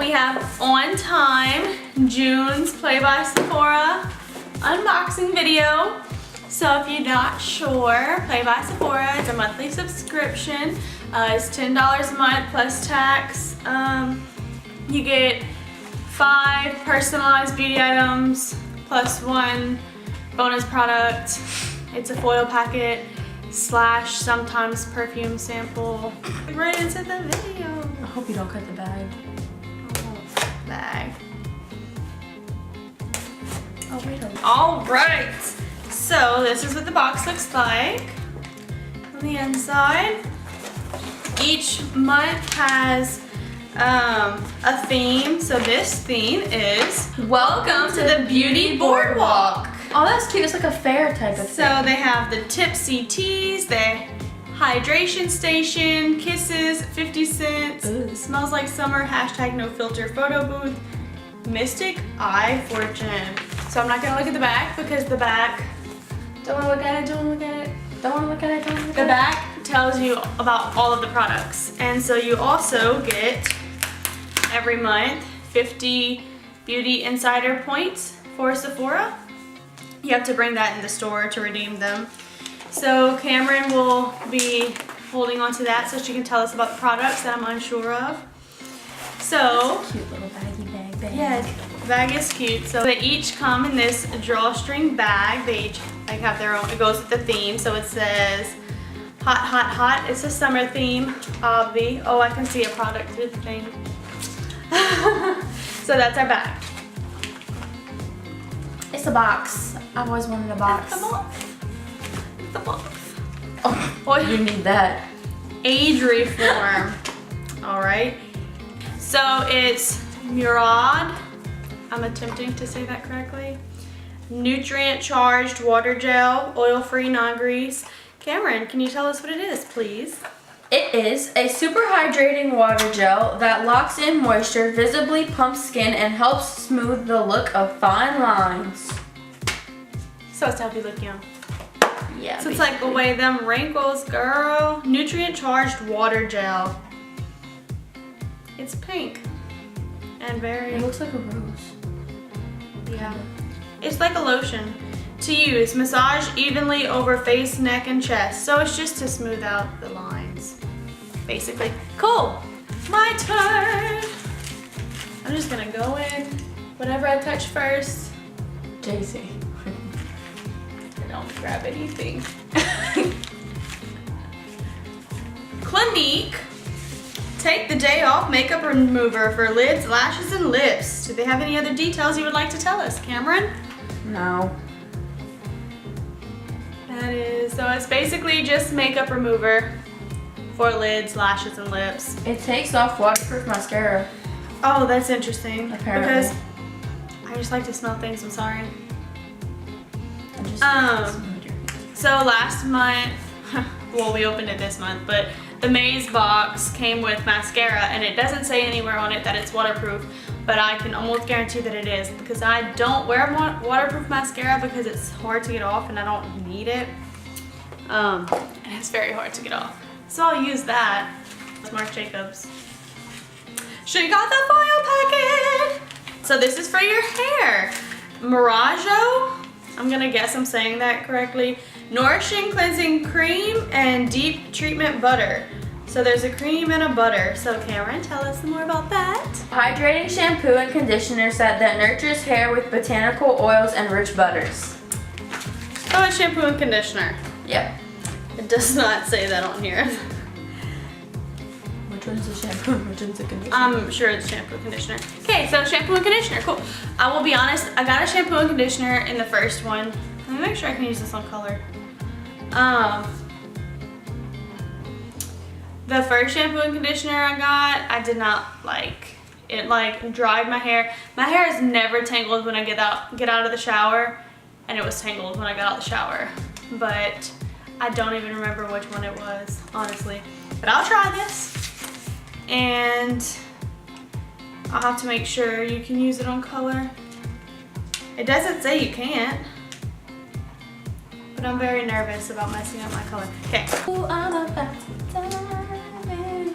we have On Time, June's Play by Sephora unboxing video. So if you're not sure, Play by Sephora is a monthly subscription. It's $10 a month plus tax. You get 5 personalized beauty items plus 1 bonus product. It's a foil packet / sometimes perfume sample. Right into the video. I hope you don't cut the bag. Oh, bag. Oh, wait a minute. All right. So this is what the box looks like on the inside. Each month has a theme. So this theme is Welcome to the Beauty Boardwalk. Oh, that's cute. It's like a fair type of thing. So they have the Tipsy Teas, the Hydration Station, Kisses, 50 cents, Ooh. Smells Like Summer, #NoFilter photo booth, Mystic Eye Fortune. So I'm not gonna look at the back because the back, don't wanna look at it, don't wanna look at it, don't wanna look at it, don't wanna look at it. The back tells you about all of the products. And so you also get, every month, 50 Beauty Insider points for Sephora. You have to bring that in the store to redeem them. So Kamryn will be holding on to that so she can tell us about the products that I'm unsure of. So, Cute little baggy bag. yeah, the bag is cute. So they each come in this drawstring bag. They each have their own, it goes with the theme. So it says hot, hot, hot. It's a summer theme, obvi. Oh, I can see a product through the thing. So that's our bag. It's a box. I've always wanted a box. It's a box. It's a box. Oh, Boy. you need that. Age reform. All right. So it's Murad. I'm attempting to say that correctly. Nutrient charged water gel, oil free, non-grease. Kamryn, can you tell us what it is, please? It is a super hydrating water gel that locks in moisture, visibly pumps skin, and helps smooth the look of fine lines. So it's to help you look young. Yeah. So it's like away them wrinkles, girl. Nutrient charged water gel. It's pink and very, It looks like a rose. yeah. It's like a lotion. To use, massage evenly over face, neck, and chest. So it's just to smooth out the lines, basically. Cool. My turn. I'm just gonna go in. Whatever I touch first. JC. Don't grab anything. Clinique. Take the day off makeup remover for lids, lashes, and lips. Do they have any other details you would like to tell us, Kamryn? No. That is, so it's basically just makeup remover for lids, lashes, and lips. It takes off waterproof mascara. Oh, that's interesting. Apparently. Because I just like to smell things, I'm sorry. I just smooth your hands. So last month, well, we opened it this month, but the Maze box came with mascara, and it doesn't say anywhere on it that it's waterproof, but I can almost guarantee that it is because I don't wear waterproof mascara because it's hard to get off and I don't need it. And it's very hard to get off. So I'll use that. It's Marc Jacobs. She got the foil packet! So this is for your hair. Miraggio, I'm gonna guess I'm saying that correctly. Nourishing cleansing cream and deep treatment butter. So there's a cream and a butter. So Kamryn, tell us some more about that. Hydrating shampoo and conditioner set that nurtures hair with botanical oils and rich butters. Oh, it's shampoo and conditioner. Yep. It does not say that on here. Which one's the shampoo? Which one's the conditioner? I'm sure it's shampoo and conditioner. Okay, so shampoo and conditioner, cool. I will be honest, I got a shampoo and conditioner in the first one. Let me make sure I can use this on color. The first shampoo and conditioner I got, I did not like. It like dried my hair. My hair is never tangled when I get out of the shower, and it was tangled when I got out of the shower. But I don't even remember which one it was, honestly. But I'll try this. And I'll have to make sure you can use it on color. It doesn't say you can't, but I'm very nervous about messing up my color. Okay. Ooh, I'm about to dive in.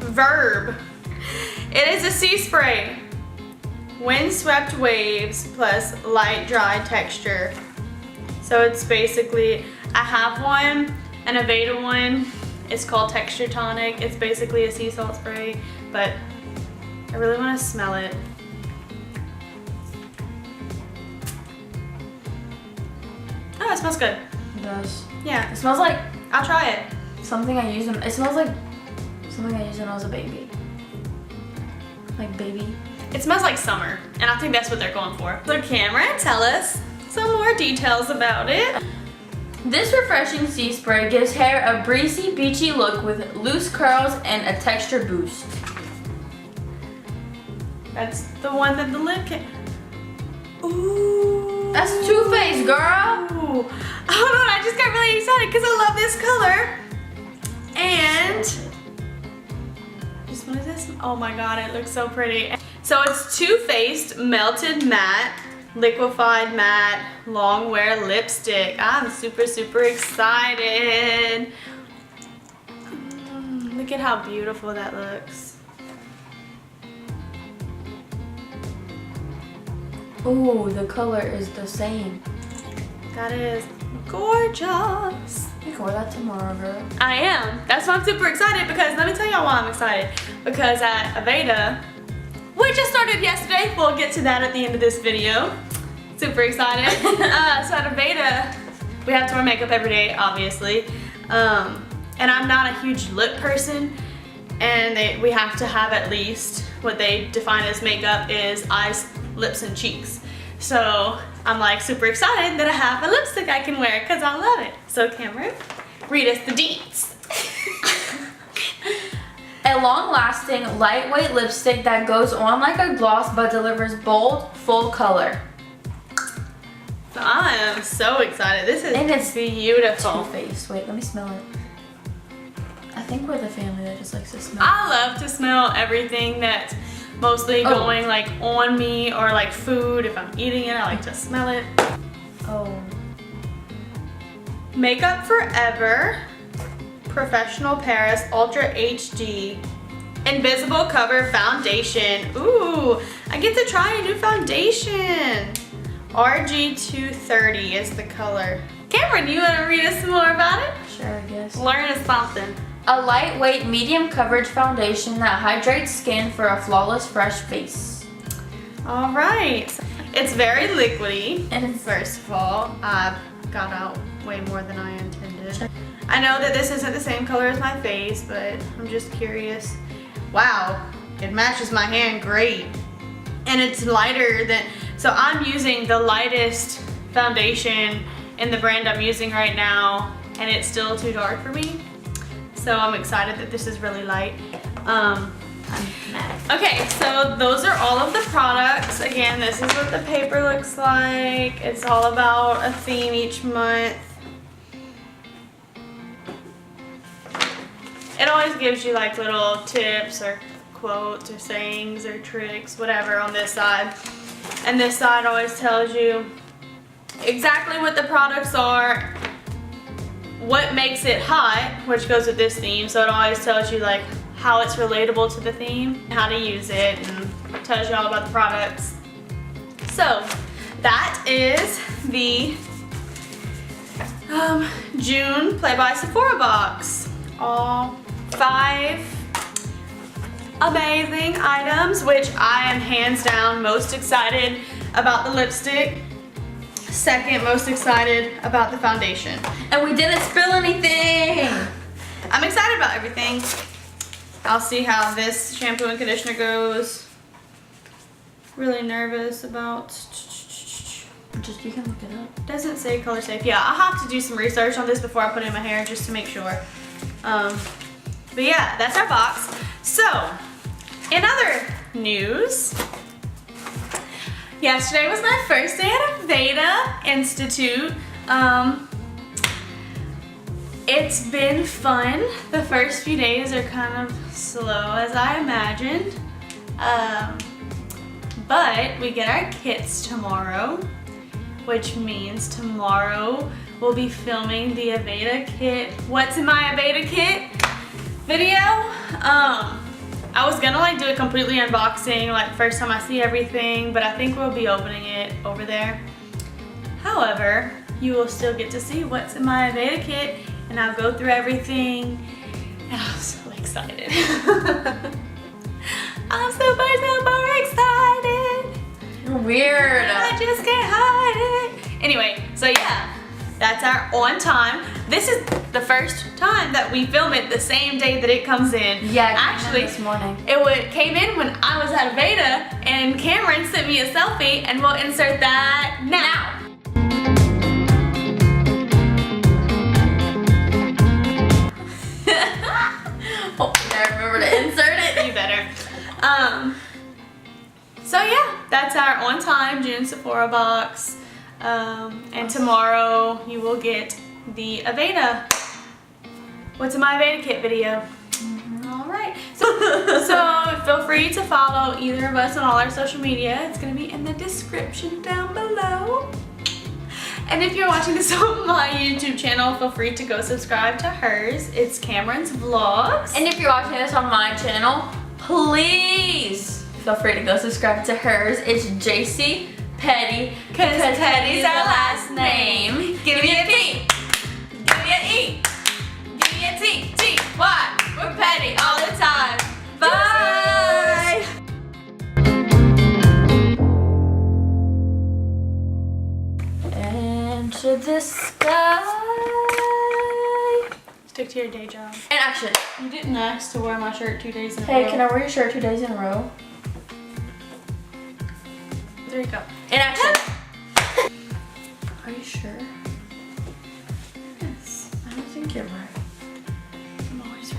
Verb. It is a sea spray. Windswept waves plus light dry texture. So it's basically, I have one, an Aveda one. It's called Texture Tonic. It's basically a sea salt spray, but I really want to smell it. Oh, it smells good. It does. Yeah. It smells like I'll try it. something I used. It smells like something I used when I was a baby. Like baby. It smells like summer, and I think that's what they're going for. So Kamryn, tell us some more details about it. This refreshing sea spray gives hair a breezy, beachy look with loose curls and a texture boost. That's the one that the lip can. Ooh. That's Too Faced, girl. Ooh. Hold on, I just got really excited because I love this color. And just what is this? Oh my god, it looks so pretty. So it's Too Faced Melted Matte, Liquefied Matte, Long Wear Lipstick. I'm super, super excited. Look at how beautiful that looks. Ooh, the color is the same. That is gorgeous. You can wear that tomorrow, girl. I am. That's why I'm super excited, because let me tell y'all why I'm excited. Because at Aveda, which just started yesterday, we'll get to that at the end of this video. Super excited. So at Aveda, we have to wear makeup every day, obviously. And I'm not a huge lip person, and we have to have at least what they define as makeup is eyes, lips, and cheeks. So I'm like super excited that I have a lipstick I can wear because I love it. So Kamryn, read us the deets. A long-lasting, lightweight lipstick that goes on like a gloss but delivers bold, full color. So I am so excited. This is And it's beautiful. Too Faced. Wait, let me smell it. I think we're the family that just likes to smell. I love to smell everything that's mostly going like on me or like food. If I'm eating it, I like to smell it. Oh. Makeup Forever Professional Paris Ultra HD Invisible Cover Foundation. Ooh, I get to try a new foundation. RG230 is the color. Kamryn, you want to read us some more about it? Sure, I guess. Learn us something. A lightweight, medium coverage foundation that hydrates skin for a flawless, fresh face. All right. It's very liquidy. And First of all, I got out way more than I intended. I know that this isn't the same color as my face, but I'm just curious. Wow, it matches my hand great. And it's lighter than, so I'm using the lightest foundation in the brand I'm using right now, and it's still too dark for me. So I'm excited that this is really light. Okay, so those are all of the products. Again, this is what the paper looks like. It's all about a theme each month. It always gives you like little tips or quotes or sayings or tricks, whatever, on this side. And this side always tells you exactly what the products are, what makes it hot, which goes with this theme. So it always tells you like how it's relatable to the theme, how to use it, and tells you all about the products. So that is the June Play by Sephora box. All 5 amazing items, which I am hands down most excited about the lipstick. Second most excited about the foundation. And we didn't spill anything. I'm excited about everything. I'll see how this shampoo and conditioner goes. Really nervous about. Just, you can look it up. Doesn't say color safe. Yeah, I'll have to do some research on this before I put it in my hair just to make sure. But yeah, that's our box. So, in other news, yesterday was my first day at Aveda Institute. It's been fun. The first few days are kind of slow as I imagined. But we get our kits tomorrow, which means tomorrow we'll be filming the Aveda kit. What's in my Aveda kit video? I was gonna like do it completely unboxing, like first time I see everything, but I think we'll be opening it over there. However, you will still get to see what's in my Aveda kit, and I'll go through everything, and I'm so excited. I'm super excited. Weird. I just can't hide it. Anyway, so yeah, that's our on time. This is the first time that we film it the same day that it comes in. Yeah, actually, this morning. It came in when I was at Aveda, and Kamryn sent me a selfie, and we'll insert that now. Oh, I remember to insert it. You better. So yeah, that's our on time June Sephora box. And tomorrow you will get the Aveda what's in my Aveda kit video. Alright, so feel free to follow either of us on all our social media. It's going to be in the description down below. And if you're watching this on my YouTube channel, feel free to go subscribe to hers. It's Kamryn's Vlogs. And if you're watching this on my channel, please feel free to go subscribe to hers. It's JC Petty, because Petty's our last name. Give me a P, give me an E, give me a T, T, Y. We're Petty all the time. Bye. Enter the sky. Stick to your day job. And action. You didn't ask to wear my shirt 2 days in a row. Hey, can I wear your shirt 2 days in a row? There you go. In action. Are you sure? Yes, I don't think you're right. I'm always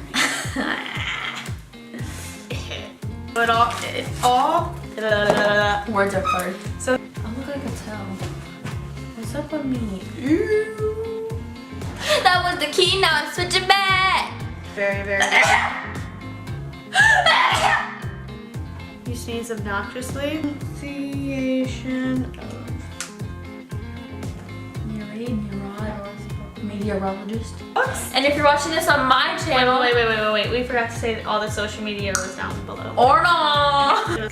right. But all Words are hard. So I look like a towel. What's up with me? Ooh. That was the key, now I'm switching back. very, very You sneeze obnoxiously. Pronunciation of meteorologist. books. And if you're watching this on my channel, Wait. We forgot to say all the social media is down below. or not.